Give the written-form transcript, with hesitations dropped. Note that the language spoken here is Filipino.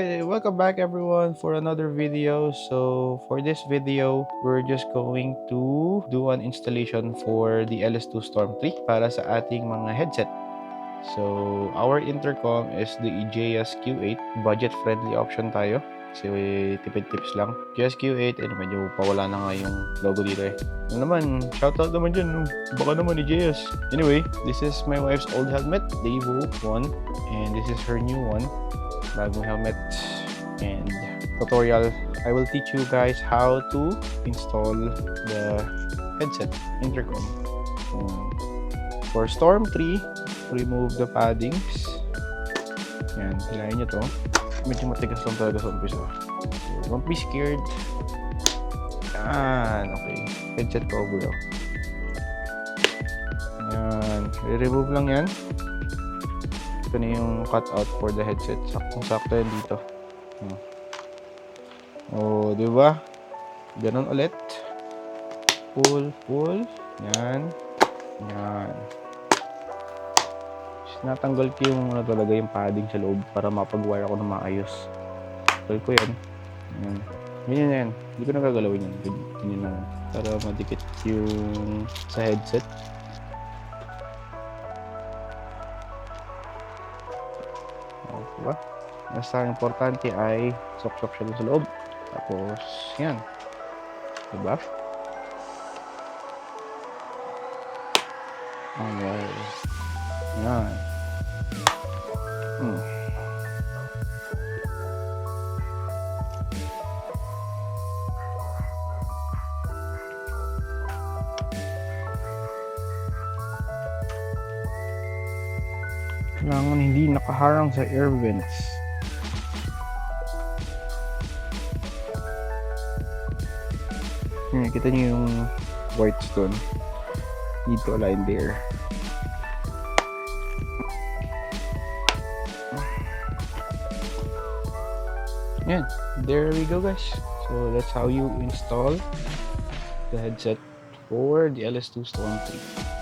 Alright, welcome back everyone for another video. So for this video, we're just going to do an installation for the LS2 Storm 3 para sa ating mga headset. So our intercom is the EJS Q8, budget-friendly option tayo. Kasi tipid tips lang. JS Q8, medyo pawala na nga yung logo dito eh. Ano naman, shoutout naman dyan. Baka naman EJS. Anyway, this is my wife's old helmet, the Evo 1. And this is her new one. Bagong helmet and tutorial. I will teach you guys how to install the headset intercom. For Storm 3, remove the paddings. Yan, hilahin nyo to. Medyo matigas lang talaga sa umpisa. So, don't be scared. Yan, okay. Headset cover. Yan, i-remove lang yan. Ito na yung cutout for the headset. Saktong-sakto yan dito. Oh, di ba? Ganun ulit. Pull. Yan. Natanggal ko yung talaga yung padding sa loob para mapag-wire ako na maayos. Tanggal ko yan. Yan. Hindi ko nagagalawin yan. Ganyan lang. Para madikit yung sa headset. Diba? Basta importante ay sok-sok siya sa loob. Tapos, yan. Diba? Okay. Yan. Kailangan hindi nakaharang sa air vents. Kita niyo yung white stone dito line there. Yan, there we go guys. So that's how you install the headset for the LS2 Storm 3.